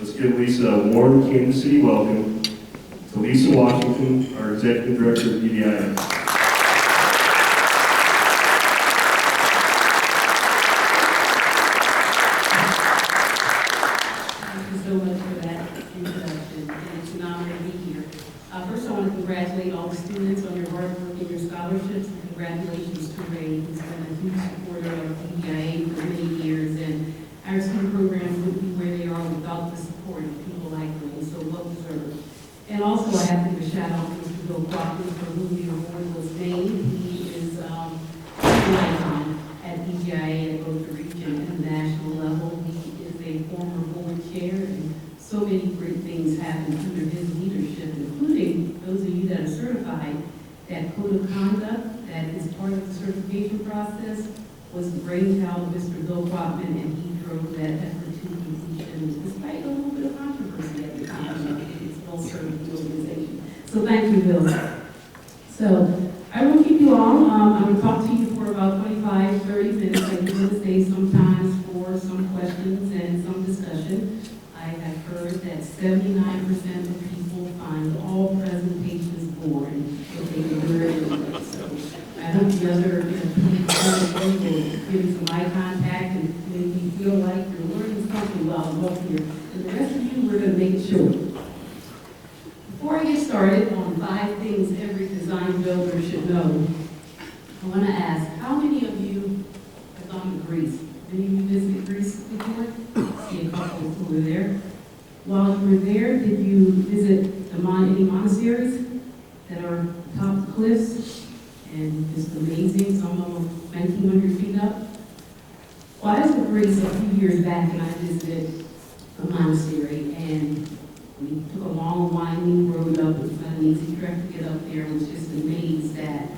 Let's give Lisa a warm Kansas City welcome to Lisa Washington, our Executive Director of DBIA. Thank you so much for that introduction, and it's an honor to be here. First, I want to congratulate all the students on your hard work and your scholarships, and congratulations to Ray, who's been a huge supporter of DBIA for many years, and our student programs wouldn't be where they are without the support of people like Ray, so well deserved. And also, I have to give a shout out to Mr. Bill Crawford, for whom the award was named. He is an icon at DBIA at both the region and the national level. He is a former board chair, and so many great things happened under his leadership, including those of you that are certified. That code of conduct that is part of the certification process was the brainchild of Mr. Bill Crawford, and he drove that effort to completion, despite a little bit of controversy at the time. It's well served the organization. So thank you, Bill. So I won't keep you long. I'm going to talk to you for about 25, 30 minutes. I do want to stay sometimes for some questions and some discussion. I have heard that 79% of people find all presentations boring, but they can do it anyway. So I hope the other 20% will give you some eye contact and make you feel like you're learning something while I'm up here. And the rest of you, we're going to make it short. Before I get started on 5 things every design builder should know, I want to ask, how many of you have gone to Greece? Any of you visited Greece before? See a couple who were there. While you were there, did you visit any monasteries that are atop the cliffs? And just amazing, some of them 1,900 feet up. Well, I was in Greece a few years back, and I visited a monastery, and we took a long, winding road up. It was not an easy trek to get up there. I was just amazed at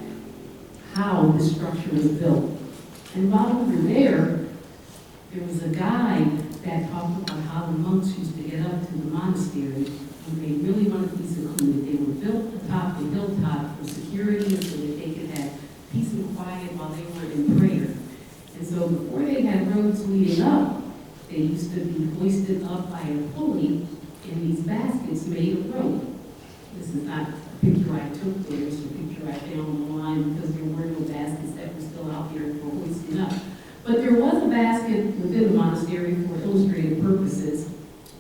how the structure was built. And while we were there was a guide that talked about how the monks used to get up to the monastery when they really wanted to be secluded. They were built atop the hilltop for security so that they could have peace and quiet while they were in prayer. And so before they had roads leading up, they used to be hoisted up by a pulley in these baskets made of rope. This is not a picture I took there, it's a picture I found online because there were no baskets that were still out there for hoisting up. But there was a basket within the monastery for illustrative purposes,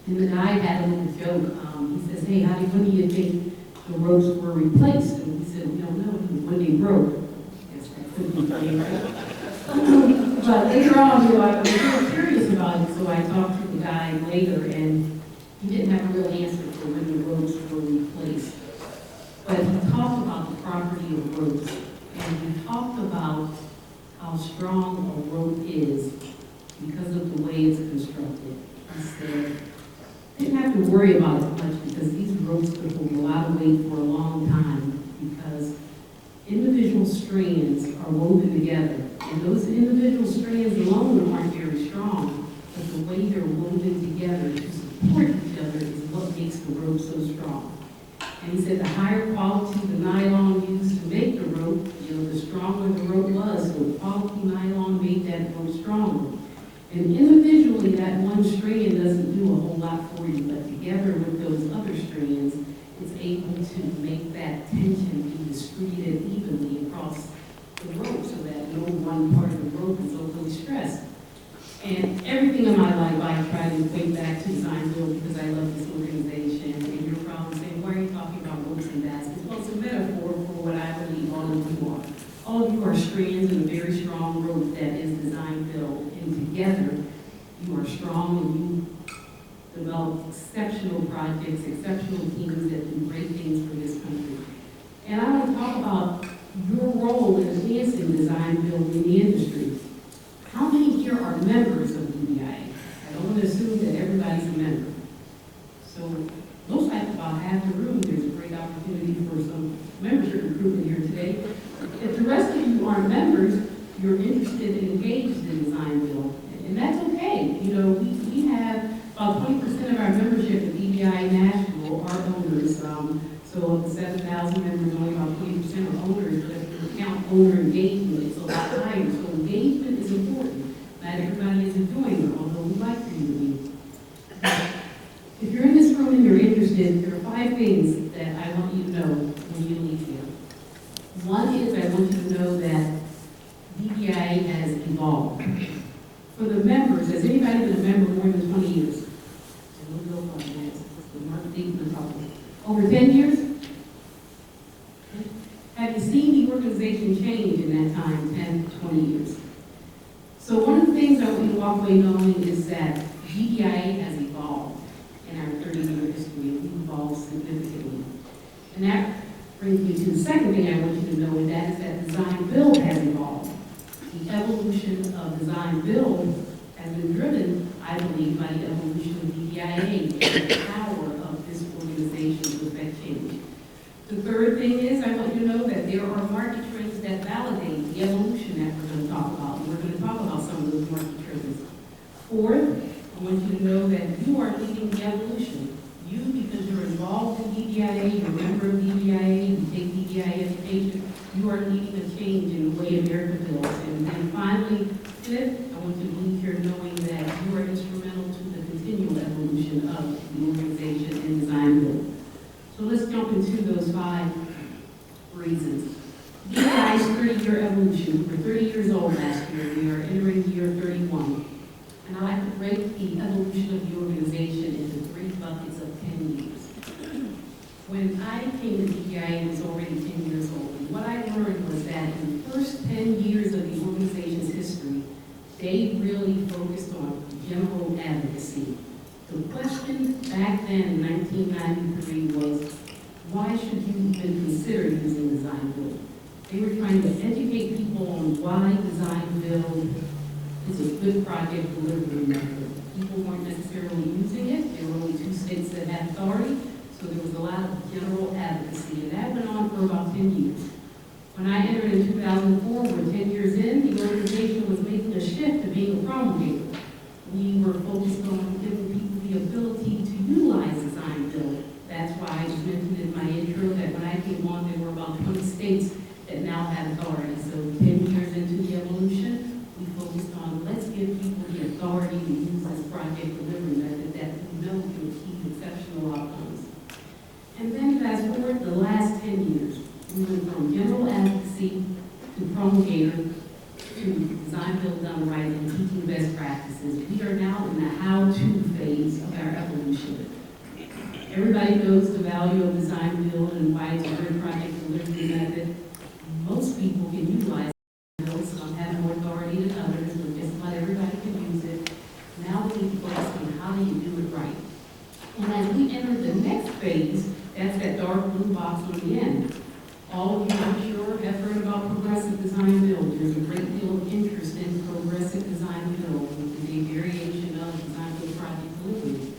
and the guy had a little joke. He says, hey, when do you think the ropes were replaced? And we said, we don't know, when they broke. I guess that could be funny, right? But later on, I was really curious about it, so I talked to the guy later, and he didn't have a real answer for when the ropes were replaced. But he talked about the property of ropes, and he talked about how strong a rope is because of the way it's constructed. He said, didn't have to worry about it much because these ropes could hold a lot of weight for a long time because individual strands are woven together. And those individual strands alone aren't very strong, but the way they're woven together to support each other is what makes the rope so strong. And he said the higher quality the nylon used to make the rope, the stronger the rope was. So quality nylon made that rope stronger. And individually, that one strand doesn't do a whole lot for you, but together with those other strands, it's able to make that tension be distributed evenly across the rope so that no one part of the rope is overly stressed. And everything in my life, I try to equate back to Design Build because I love this organization. And you're probably saying, why are you talking about ropes and baskets? Well, it's a metaphor for what I believe all of you are. All of you are strands in a very strong rope that is Design Build. And together, you are strong and you develop exceptional projects, exceptional teams that do great things for this country. And I want to talk about your role in advancing Design Build in the industry. How many here are members of DBIA? I don't want to assume that everybody's a member. So looks like about half the room, there's a great opportunity for some membership recruitment here today. If the rest of you aren't members, you're interested and engaged in Design Build. And that's okay. We have about 20% of our membership at DBIA National are owners. So of the 7,000 members, only about 20% are owners. But if you count owner engagement, it's a lot higher. So engagement is important. Not everybody is doing it, although we'd like for you to be. If you're in this room and you're interested, there are 5 things that I want you to know when you leave here. One is I want you to know that DBIA has evolved. For the members, has anybody been a member more than 20 years? Over 10 years? Have you seen the organization change in that time, 10 to 20 years? So one of the things I want you to walk away knowing is that DBIA has evolved in our 30-year history. We've evolved significantly. And that brings me to the second thing I want you to know, and that is that Design Build has evolved. The evolution of Design Build has been driven, I believe, by the evolution of DBIA, the power of this organization to affect change. The third thing is I want you to know that there are market trends that validate the evolution that we're going to talk about. We're going to talk about some of those market trends. Fourth, I want you to know that you are leading the evolution. You, because you're involved in DBIA, you're a member of DBIA, you take DBIA education, you are leading a change in the way America builds. And then finally, fifth, I want you to leave here knowing that you are instrumental to the continual evolution of the organization and Design Build. So let's jump into those 5 reasons. DBIA's 30-year evolution. We're 30 years old last year. We are entering year 31. And I like to break the evolution of the organization into 3 buckets of 10 years. When I came to DBIA, it was already 10 years old. And what I learned was that in the first 10 years of the organization's history, they really focused on general advocacy. The question back then in 1993 was, why should you even consider using Design Build? They were trying to educate people on why Design Build is a good project delivery method. People weren't necessarily using it. There were only 2 states that had authority, so there was a lot of general advocacy, and that went on for about 10 years. When I entered in 2004, we're 10 years in, the organization was making a shift to being a promulgator. We were focused on giving people the ability to utilize Design Build. That's why I just mentioned in my intro that when I came on, there were about 20 states that now had authority. So 10 years into the evolution, we focused on let's give people the authority to use this project delivery method that we know can achieve exceptional outcomes. And then fast forward the last 10 years, we went from general advocacy to promulgator to Design Build done right and teaching best practices. We are now in the how-to phase of our evolution. Everybody knows the value of Design Build and why it's a good project delivery method. Most people can utilize Design Build, some have more authority than others, but just about everybody can use it. Now we need to focus on how do you do it right. And as we enter the next phase, that's that dark blue box on the end. All of you, I'm sure, have heard about progressive design build. There's a great deal of interest in progressive design build, which is a variation of design build project delivery.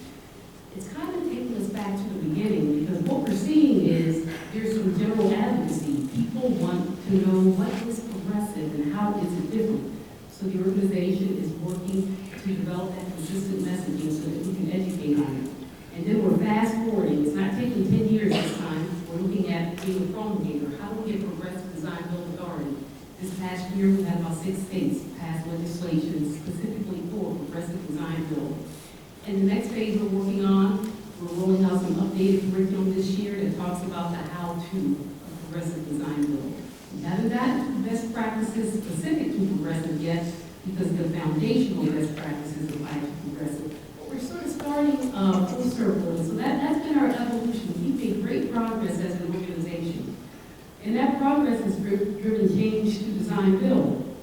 It's kind of taking us back to the beginning because what we're seeing is there's some general advocacy. People want to know what is progressive and how is it different. So the organization is working to develop that consistent messaging so that we can educate on it. And then we're fast forwarding. It's not taking 10 years this time. We're looking at being a promulgator. How do we get progressive design build authority? This past year, we had about 6 states pass legislation specifically for progressive design build. And the next phase we're working on, we're rolling out some updated curriculum this year that talks about the how-to of progressive design build. We haven't gotten to best practices specific to progressive yet because the foundational best practices apply to progressive. We're sort of starting full circle, so that's been our evolution. We've made great progress as an organization. And that progress has driven change to Design Build.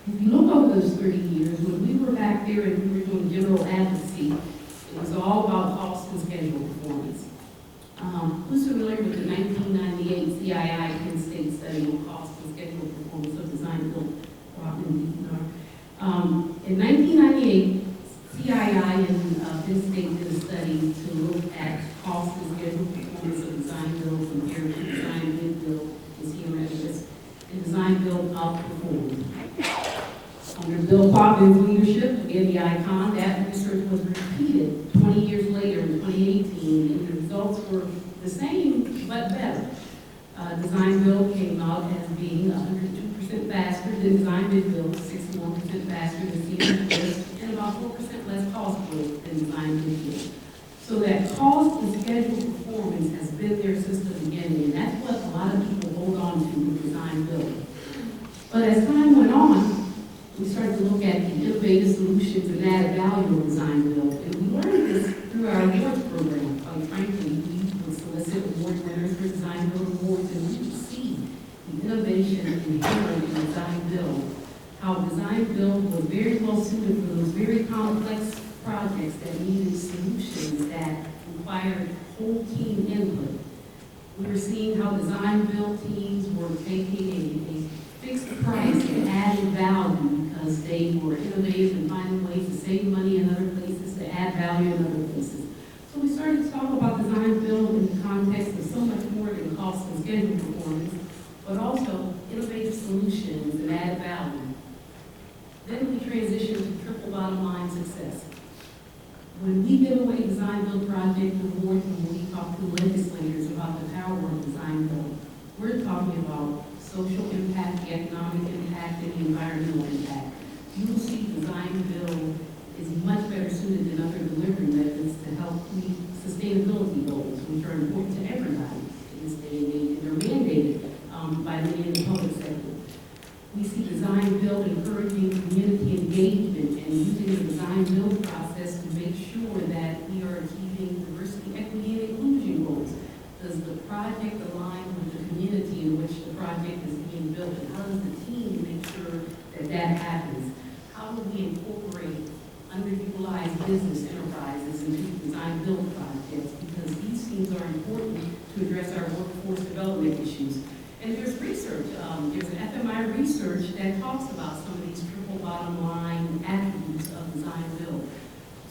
If you look over those 30 years, when we were back there and we were doing general advocacy, it was all about cost and schedule performance. Who's familiar with the 1998 CII Penn State study on cost and schedule performance of Design Build? In 1998, CII and Penn State did a study to look at cost and schedule performance of Design Build compared to Design Build and CMS, and Design Build outperformed. Under Bill Poppin's leadership, again the icon, that research was repeated 20 years later in 2018, and the results were the same but better. Design Build came out as being 102% faster than Design Build, 61% faster than CMS, and about 4% less costly than Design Build. So that cost and schedule performance has been there since the beginning, and that's what a lot of people hold on to with design build. But as time went on, we started to look at the innovative solutions and added value of design build. And we learned this through our awards program. Quite frankly, we would solicit award winners for design build awards, and we would see the innovation inherent in design build. How design build was very well suited for those very complex projects that needed solutions that required whole team input. We were seeing how design build teams were taking a fixed price and adding value because they were innovative and finding ways to save money in other places, to add value in other places. So we started to talk about design build in the context of so much more than cost and schedule performance, but also innovative solutions and added value. Then we transitioned to triple bottom line success. When we give away design build project awards and we talk to legislators about the power of design build, we're talking about social impact, the economic impact, and the environmental impact. You will see design build is much better suited than other delivery methods to help meet sustainability goals, which are important to everybody in this day and age, and they're mandated by many in the public sector. We see design build encouraging community engagement and using the design build process to make sure that we are achieving diversity, equity, and inclusion goals. Does the project align with the community in which the project is being built? And how does the team make sure that that happens? How do we incorporate underutilized business enterprises into design build projects? Because these things are important to address our workforce development issues. And there's research, there's an FMI research that talks about some of these triple bottom line attributes of design build.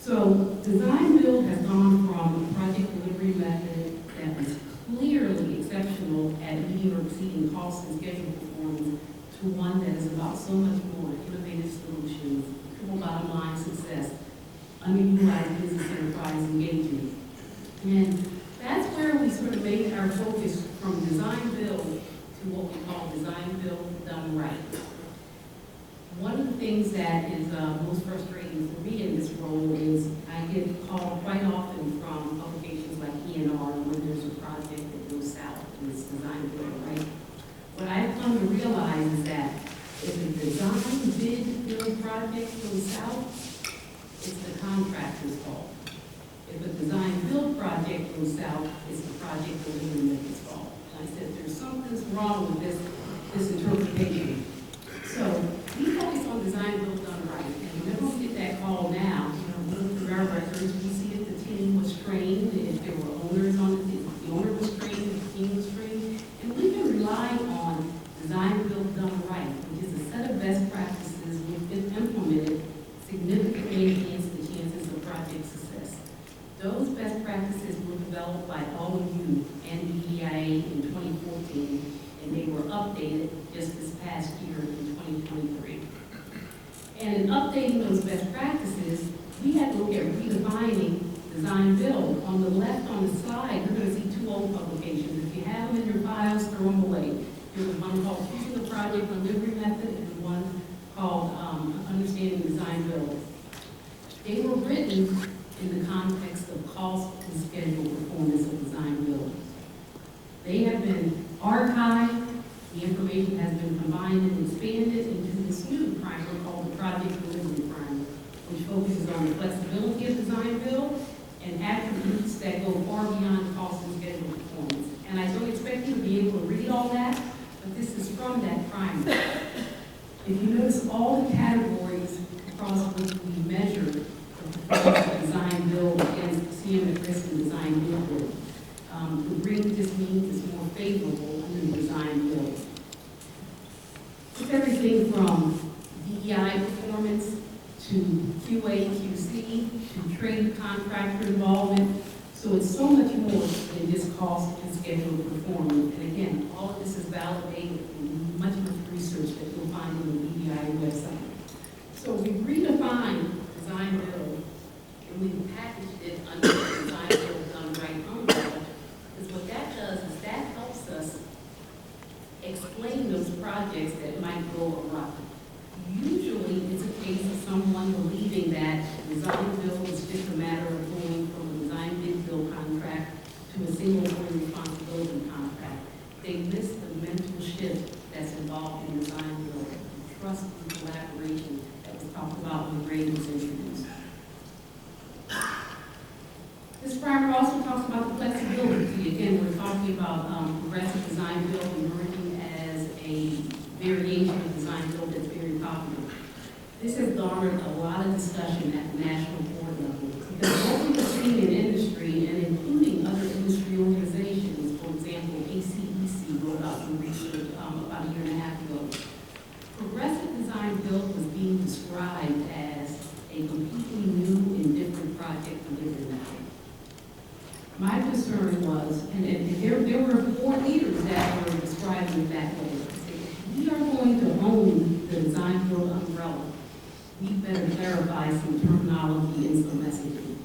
So design build has gone from a project delivery method that was clearly exceptional at meeting or exceeding cost and schedule performance to one that is about so much more: innovative solutions, triple bottom line success, underutilized business enterprise engagement. And that's where we sort of made our focus from design build to what we call design build done right. One of the things that is most frustrating for me in this role is I get called quite often from publications like E&R when there's a project that goes south and it's design build right. What I've come to realize is that if a design bid build project goes south, it's the contractor's fault. If a design build project goes south, it's the project delivery method's fault. I said, there's something's wrong with this interpretation. So we focus on design build done right. And whenever we get that call now, we look through our records, we see if the team was trained, if there were owners on the team, if the owner was trained, if the team was trained. And we can rely on design build done right, which is a set of best practices which, if implemented, significantly enhance the chances of project success. Those best practices were developed by all of you and DBIA in 2014, and they were updated just this past year in 2023. And in updating those best practices, we had to look at redefining design build. On the left on the slide, you're going to see two old publications. If you have them in your files, throw them away. There was one called Choosing the Project Delivery Method and one called Understanding Design Build. They were written in the context of cost and schedule performance of design build. They have been archived, the information has been combined and expanded into this new primer called the Project Delivery Primer, which focuses on the flexibility of design build and attributes that go far beyond cost and schedule performance. And I don't expect you to be able to read all that, but this is from that primer. If you notice all the categories across which we measure design build against CM risk and design build. The ring just means it's more favorable under design build. It's everything from DEI performance to QA, QC, to trade contractor involvement. So it's so much more than just cost and schedule performance. And again, all of this is validated in much research that you'll find on the DBIA website. So we redefined design build, and we packaged it under the design build done right umbrella, because what that does is that helps us explain those projects that might go awry. Usually, it's a case of someone believing that design build is just a matter of going from a design bid This primer also talks about the flexibility. Again, we're talking about progressive design build emerging as a variation of design build that's very popular. This has garnered a lot of discussion at the national board level because what we've seen in industry and including other industry organizations, for example, ACEC wrote out some research about a year and a half ago. Progressive design build was being described as a completely new and different project delivery method. My concern was, and there were 4 leaders that were describing it that way. We are going to own the design build umbrella. We better clarify some terminology and some messaging.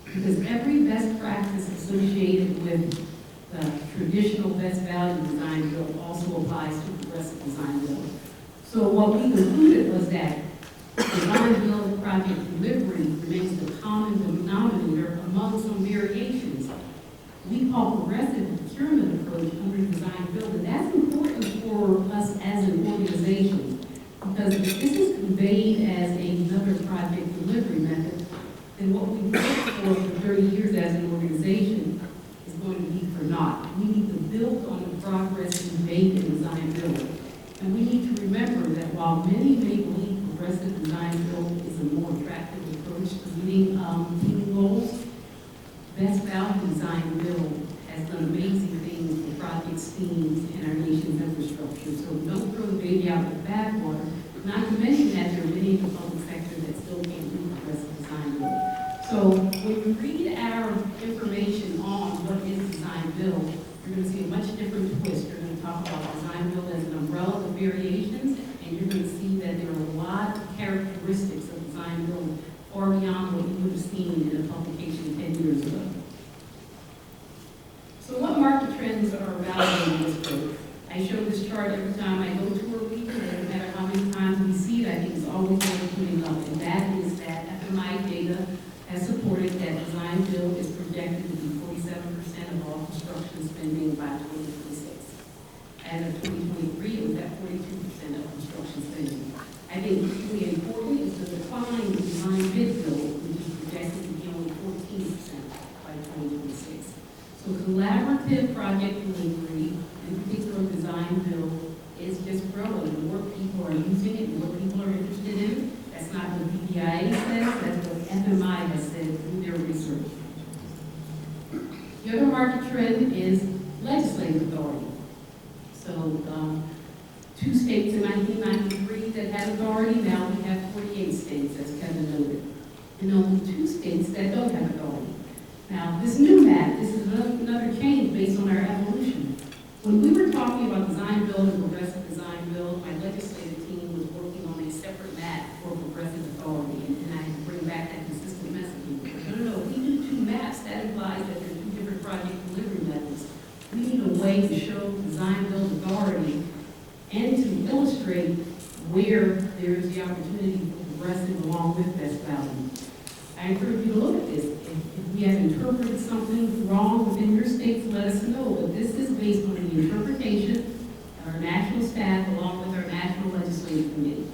Because every best practice associated with the traditional best value design build also applies to progressive design build. So what we concluded was that design build project delivery remains the common denominator among some variations. We call progressive procurement approach under design build, and that's important for us as an organization because if this is conveyed as another project delivery method, then what we've worked for 30 years as an organization is going to be for naught. We need to build on the progress we made in design build. And we need to remember that while many may believe progressive design build is a more attractive approach to meeting team goals, best value design build has done amazing things for projects, teams, and our nation's infrastructure. So don't throw the baby out with the bathwater. Not to mention that there are many in the public sector that still can't do progressive design build. So when you read our information on what is design build, you're going to see a much different twist. You're going to talk about design build as an umbrella of variations, and you're going to see that there are a lot of characteristics of design build far beyond what you would have seen in a publication 10 years ago. So what market trends are validating this growth? I show this chart every time I go to a region, no matter how many times we see it, I think it's always worth putting up, and that is that FMI data has supported that design build is projected to be 47% of all construction spending by 2026. As of 2023, it was at 42% of construction spending. I think equally important is the decline in design bid build, which is projected to be only 14% by 2026. So collaborative project delivery, in particular design build, is just growing. More people are using it, more people are interested in it. That's not what DBIA says, that's what FMI has said through their research. The other market trend is legislative authority. So 2 states in 1993 that had authority, now we have 48 states, as Kevin noted. And only 2 states that don't have authority. Now, this new map, this is another change based on our evolution. When we were talking about design build and progressive design build, my legislative team was working on a separate map for progressive authority, and I bring back that consistent messaging. No, if we do 2 maps, that implies that there are 2 different project delivery methods. We need a way to show design build authority and to illustrate where there is the opportunity for progressive along with best value. I encourage you to look at this. If we have interpreted something wrong within your states, let us know. But this is based on the interpretation of our national staff along with our National Legislative Committee.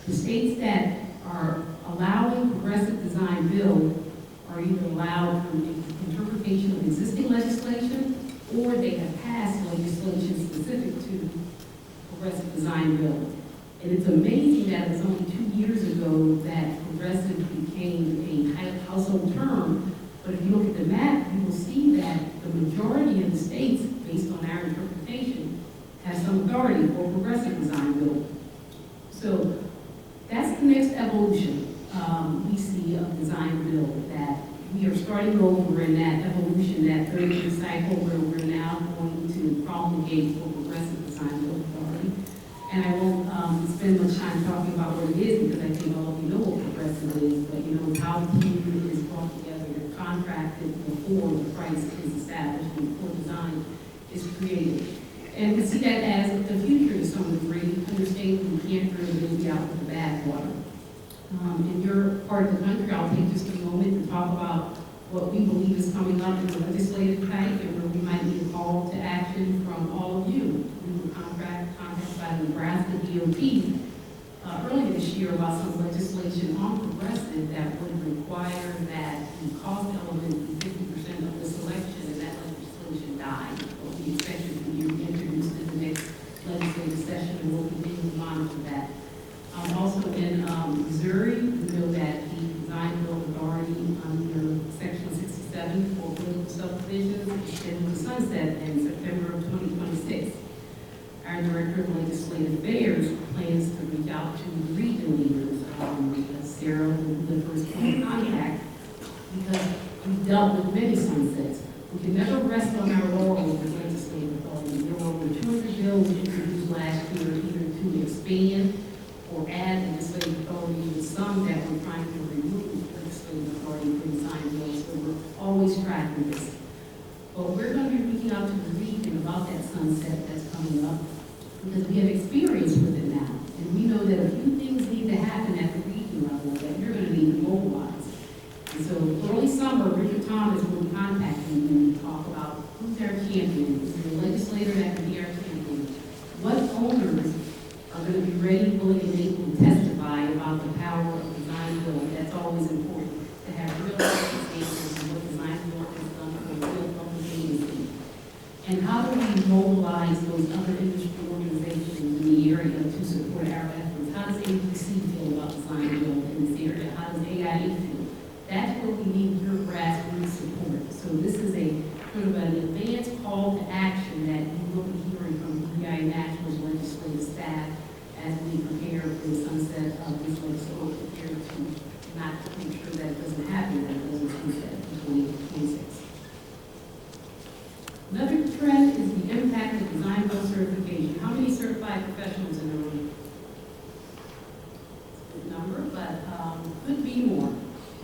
The states that are allowing progressive design build are either allowed through interpretation of existing legislation or they have passed legislation specific to progressive design build. And it's amazing that it was only 2 years ago that progressive became a household term, but if you look at the map, you will see that the majority of the states, based on our interpretation, have some authority for progressive design build. So that's the next evolution we see of design build, that we are starting over in that evolution, that 30-year cycle where we're now going to promulgate for progressive design build authority. And I won't spend much time talking about what it is because I think all of you know what progressive is, but you know how the team is brought together and contracted before the price is established and before design is created. And we see that as the future to some degree, understanding we can't throw the baby out with the bathwater. In your part of the country, I'll take just a moment to talk about what we believe is coming up in the legislative packet and where we might need a call to action from all of you. We were contacted by the Nebraska DOT earlier this year about some legislation on progressive that would require that the the cost element be 50% of the selection, and that legislation died. But we expect it to be introduced in the next legislative session, and we'll continue to monitor that. Also in Missouri, we know that the design build authority under section 67 for political subdivisions is scheduled to sunset in September of 2026. Our Director of Legislative Affairs plans to reach out to the region leaders, Sarah will be the first point of contact, because we've dealt with many sunsets. We can never rest on our laurels with legislative authority. There were over 200 bills introduced last year, either to expand or add legislative authority, with some that we're trying to remove legislative authority for design bills. So we're always tracking this. But we're going to be reaching out to the region about that sunset that's coming up, because we have experience with it now. And we know that a few things need to happen at the region level that you're going to need to mobilize. And so early summer, Richard Thomas will be contacting you to talk about who's our champion. Is there a legislator that can be our champion? What owners are going to be ready, willing, and able to testify about the power of design build? That's always important, to have real examples of what design build has done for a real public agency. And how do we mobilize those other industry organizations in the area to support our efforts? How does ABC feel about design build in this area? How does AIA feel? That's where we need your grassroots support. So this is a sort of an advanced call to action that you will be hearing from DBIA National's legislative staff as we prepare for the sunset of this legislative year, to not make sure that it doesn't happen, that it doesn't sunset in 2026. Another trend is the impact of design build certification. How many certified professionals in the room? It's a good number, but could be more.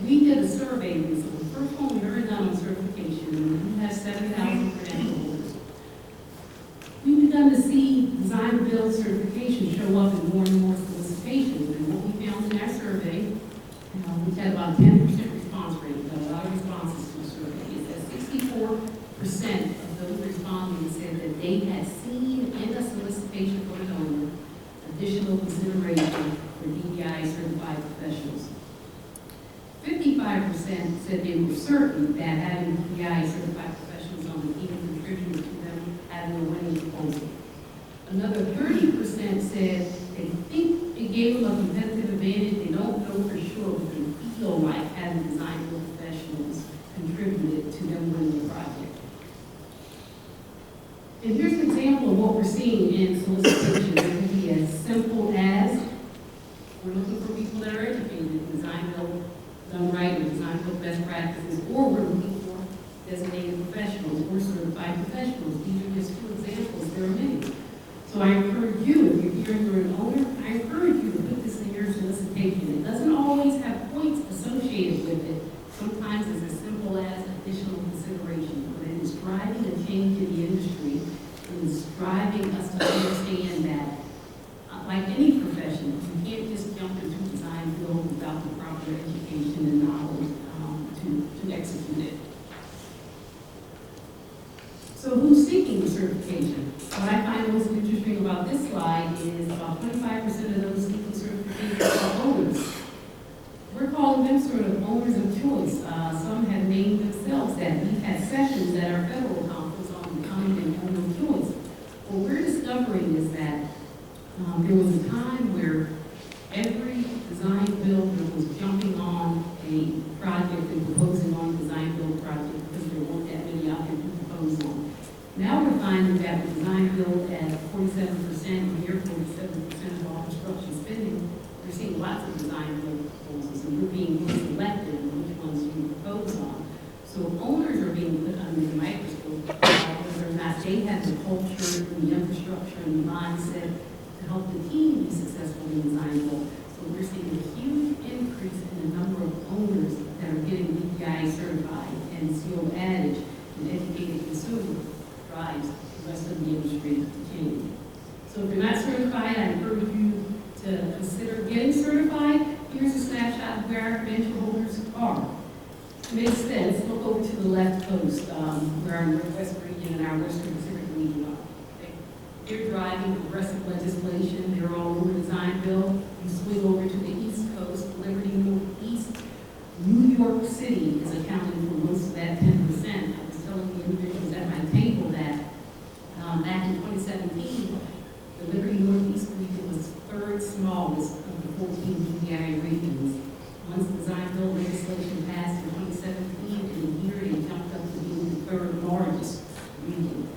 We did a survey recently, the first one we ever done on certification, and we have 7,000 credential holders. We've begun to see design build certification show up in more and more solicitations, and what we found in our survey, we had about 10% response rate. We got a lot of responses to the survey. Is that 64% of those respondents said that they had seen in a solicitation for an owner additional consideration for DBI certified professionals. 55% said they were certain that having DBI certified professionals on the team contributed to them having a winning proposal. Another 30% said they think it gave them a competitive advantage. They don't know for sure, but they feel like having design build professionals contributed to them winning the project. And here's an example of what we're seeing in solicitations. It can be as simple as we're looking for people that are educated, design build done right, or design build best practices, or we're looking for designated professionals or certified professionals. These are just two examples. There are many. So I encourage you, if you're here and you're an owner, I encourage you to put this in your solicitation. It doesn't always have points associated with it. Sometimes it's as simple as additional consideration, but it is driving a change in the industry. It is driving us to understand that, like any profession, you can't just jump into design build without the proper education and knowledge to execute it. So who's seeking certification? What I find most interesting about this slide is about 25% of those seeking certification are owners. We're calling them sort of owners of choice. Some have named themselves that. We've had sessions at our federal conference on becoming an owner of choice. What we're discovering is that there was a time where every design builder was jumping on a project and proposing on a design build project because there weren't that many out there to propose on. Now we're finding that with design build at 47%, near 47% of all construction spending, we're seeing lots of design build proposals, and we're being selective in which ones we propose on. So owners are being put under the microscope, whether or not they have the culture and the infrastructure and the mindset to help the team be successful in design build. So we're seeing a huge increase in the number of owners that are getting DBI certified, and it's the old adage, an educated consumer drives the rest of the industry to change. So if you're not certified, I encourage you to consider getting certified. Here's a snapshot of where our credential holders are. It makes sense. Look over to the left coast, where our Northwest region and our Western Pacific region are. They're driving progressive legislation. They're all over design build. You swing over to the East Coast, Liberty Northeast, New York York City is accounting for most of that 10%. I was telling the individuals at my table that back in 2017, the Liberty Northeast region was third smallest of the 14 DBIA regions. Once the design build legislation passed in 2017, in a year it jumped up to being the third largest region.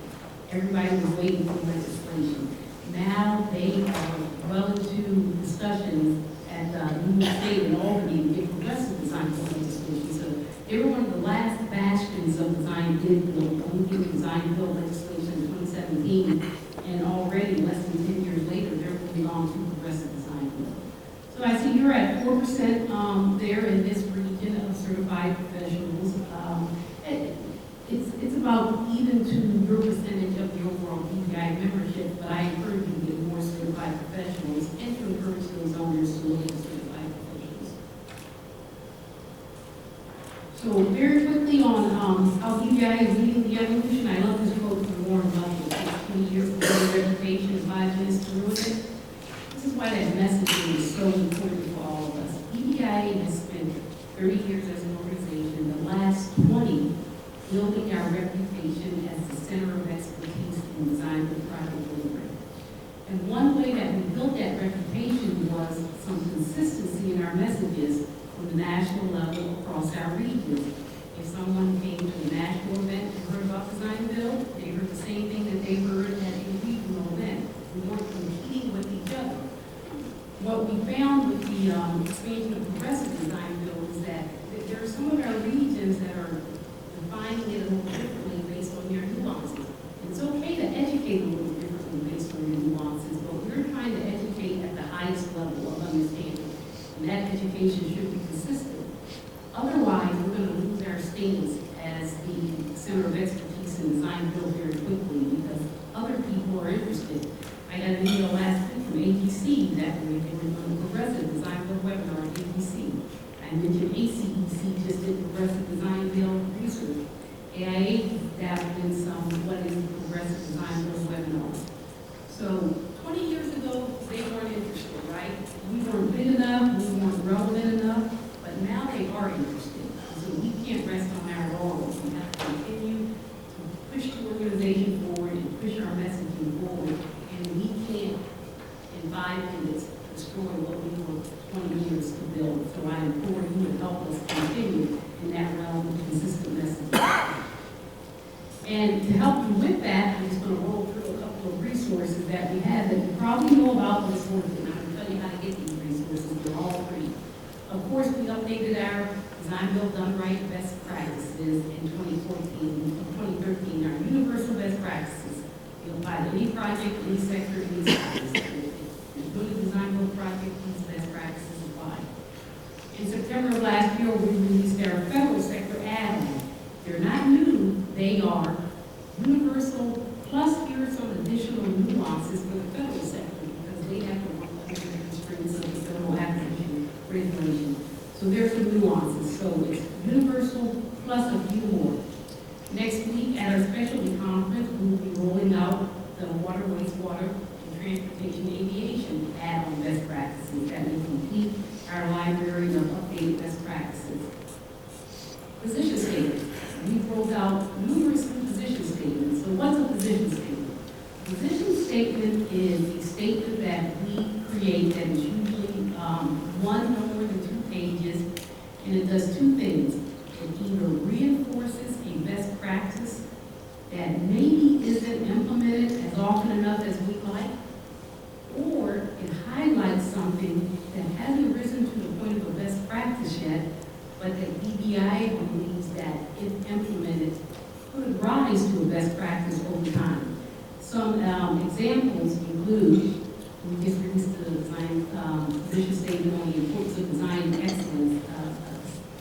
Everybody was waiting for legislation. Now they are well into discussions at New York State and Albany to get progressive design build legislation. So they were one of the last bastions of design bid build, only design build legislation in 2017, and already less than 10 years later, they're moving on to progressive design build. So I see you're at 4% there in this region of certified professionals. It's about even to your percentage of the overall DBI membership, but I encourage you to get more certified professionals and to encourage those owners to look at certified professionals. So very quickly on how DBI is leading the evolution, I love this quote from Warren Buffett. 20 years ago, reputation is 5 minutes to ruin it. This is why that messaging is so important for all of us. DBIA has spent 30 years as an organization, the last 20 building our reputation as the center of expertise in design and project delivery. And one way that we built that reputation was some consistency in our messages from the national level across our regions. If someone came to a national event and heard about design build, they heard the same thing that they heard at a regional event. We weren't competing with each other. What we found with the expansion of progressive design build is that there are some of our regions that are defining it a little differently based on their nuances. It's okay to educate a little differently based on your nuances, but we're trying to educate at the highest level of understanding. And that education should be consistent. Otherwise, we're going to lose our status as the center of expertise in design build very quickly because other people are interested. I got an email last week from ABC that they were doing a progressive design build webinar at ABC. I mentioned ACEC just did progressive design build research. AIA dabbled in some what is progressive design build webinars. So 20 years ago, they weren't interested, right? We weren't big enough, we weren't relevant enough, but now they are interested. So we can't rest on our laurels. We have to continue to push the organization forward and push our messaging forward. And we can't, in 5 minutes, destroy what we worked 20 years to build. So I implore you to help us continue in that realm of consistent messaging. And to help you with that, I'm just going to roll through a couple of resources that we have that you probably know about this morning. I'm going to tell you how to get these resources. They're all free. Of course, we updated our Design Build Done Right best practices in 2013, our universal best practices. You apply to any project, any sector, any size. If you're doing a design build project, these best practices apply. In September of last year, we released our federal sector add-on. They're not new, they are universal, plus here are some additional nuances for the federal sector because they have to work under the constraints of the federal acquisition regulation. So there's some nuances. So it's universal plus a few more. Next week at our specialty conference, we will be rolling out the water, wastewater, and transportation aviation add-on best practices that will complete our library of updated best practices. Position statements. We've rolled out numerous new position statements. So what's a position statement? A position statement is a statement that we create that is usually one no more than 2 pages, and it does 2 things. It either reinforces a best practice that maybe isn't implemented as often enough as we'd like, or it highlights something that hasn't risen to the point of a best practice yet, but that DBI believes that if implemented could rise to a best practice over time. Some examples include, we just released the design position statement on the importance of design excellence.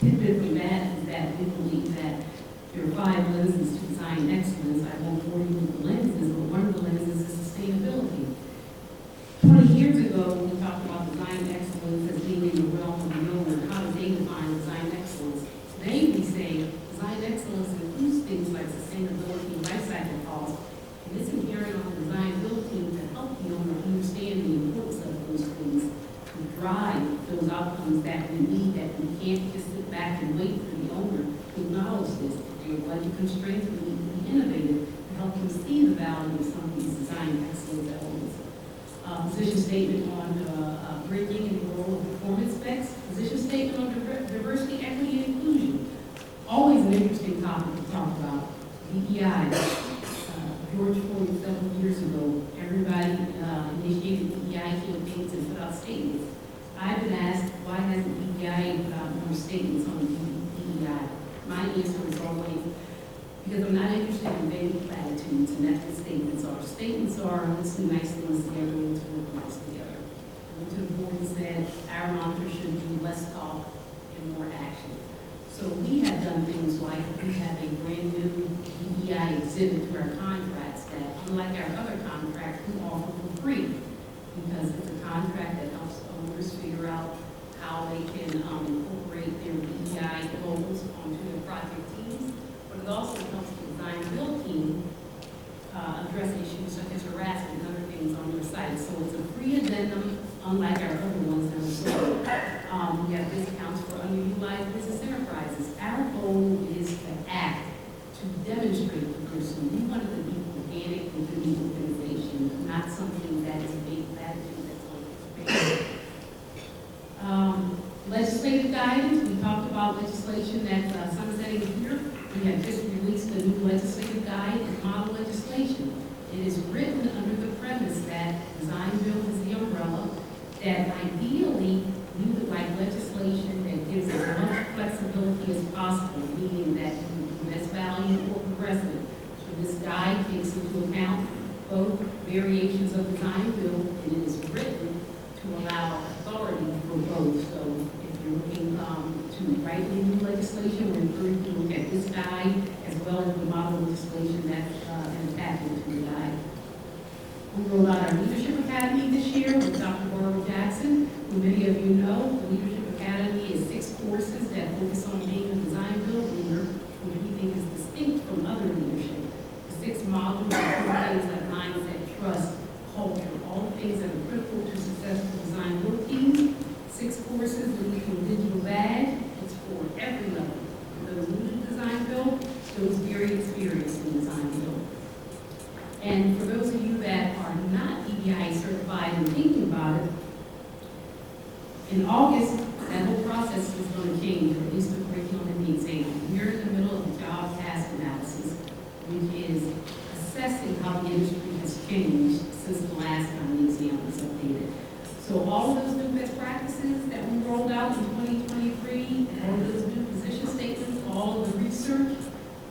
Tidbit from that is that we believe that there are 5 lenses to design excellence. I won't bore you with the lenses, but one of the lenses is sustainability. 20 years ago, we talked about design excellence as being in the realm of the owner. How do they define design excellence? Today we say design excellence includes things like sustainability and life cycle costs, and it's inherent on the design build team to help the owner understand the importance of those things, to drive those outcomes that we need, that we can't just sit back and wait for the owner to acknowledge this. If your budget constraints, we need to be innovative to help them see the value of some of these design excellence elements. Position statement on bridging and the role of performance specs. Position statement on diversity, equity, and inclusion. Always an interesting topic to talk about. DEI. George Floyd several years ago, everybody initiated DEI campaigns and put out statements. I've been asked, why hasn't DEI put out more statements on DEI? My answer is always, because I'm not interested in vague platitudes, and that's what statements are. Statements are, let's do nice things together, let's work nice together. I went to the board and said, our mantra should be less talk and more action. So we have done things like we have a brand new DEI exhibit to our contracts that, unlike our other contracts, we offer for free, because it's a contract that helps owners figure out how they can incorporate their DEI goals onto their project teams, but it also helps the design build team address issues such as harassment and other things on their site. So it's a free addendum, unlike our other ones that are sold. We have discounts for underutilized business enterprises. Our goal is to act, to demonstrate the person. We want it to be organic within the organization, not something that is a big platitude that's on paper. Legislative guidance, we talked about legislation that's sunsetting here. We have just released a new legislative guide and model legislation. It is written under the premise that design build is the umbrella, that ideally we would like legislation that gives as much flexibility as possible, meaning that you can do best value or progressive. So this guide takes into account both variations of design build, and it is written to allow authority for both. So if you're looking to write new legislation, we're encouraged to look at this guide as well as the model legislation that's attached to the guide. We rolled out our Leadership Academy this year with Dr. Barbara Jackson, who many of you know. The Leadership Academy is 6 courses that focus on being a design build leader, which we think is distinct from other leadership. The 6 modules are things like mindset, trust, culture, all the things that are critical to successful design build teams. 6 courses lead to a digital badge. It's for every level. Those new to design build, those very experienced in design build. And for those of you that are not DBIA certified and thinking about it, in August, that whole process is going to change, or at least the curriculum and the exam. We're in the middle of the job task analysis, which is assessing how the industry has changed since the last time the exam was updated. So all of those new best practices that we rolled out in 2023, all of those new position statements, all of the research,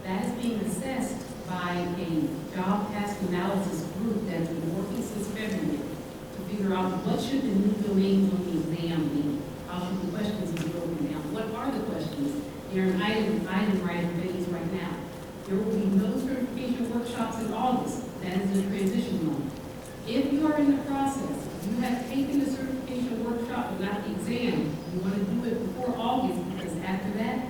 that is being assessed by a job task analysis group that's been working since February to figure out what should the new domains on the exam be, how should the questions be broken down, what are the questions. They're an item writing phase right now. There will be no certification workshops in August. That is the transition month. If you are in the process, if you have taken the certification workshop but not the exam, you want to do it before August, because after that,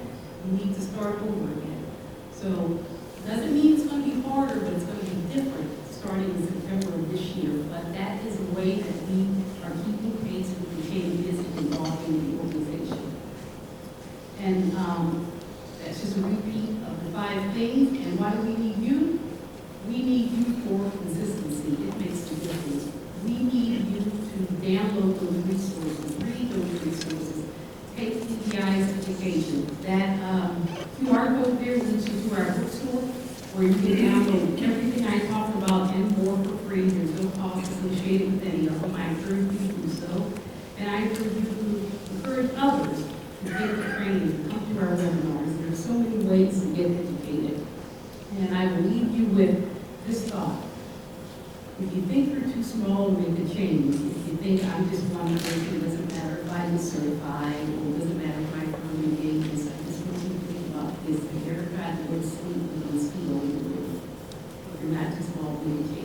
you need to start over again. So doesn't mean it's going to be harder, but it's going to be different starting in September of this year. But that is a way that we are keeping pace with the changes involved in the organization. And that's just a repeat of the 5 things. And why do we need you? We need you for consistency. It makes a difference. We need you to download those resources, read those resources, take DBI's education. That QR code there leads you to our bookstore, where you can download everything I talked about and more for free. There's no cost associated with any of them. I encourage you to do so. And I encourage you to encourage others to take the training, to come to our webinars. There are so many ways to get educated. And I will leave you with this thought. If you think you're too small to make a change, if you think I'm just one person, it doesn't matter if I'm certified, or it doesn't matter if my firm engages, I just want you to think about this. The bureaucrat would sleep with a mosquito in the room. If you're not too small to make a change.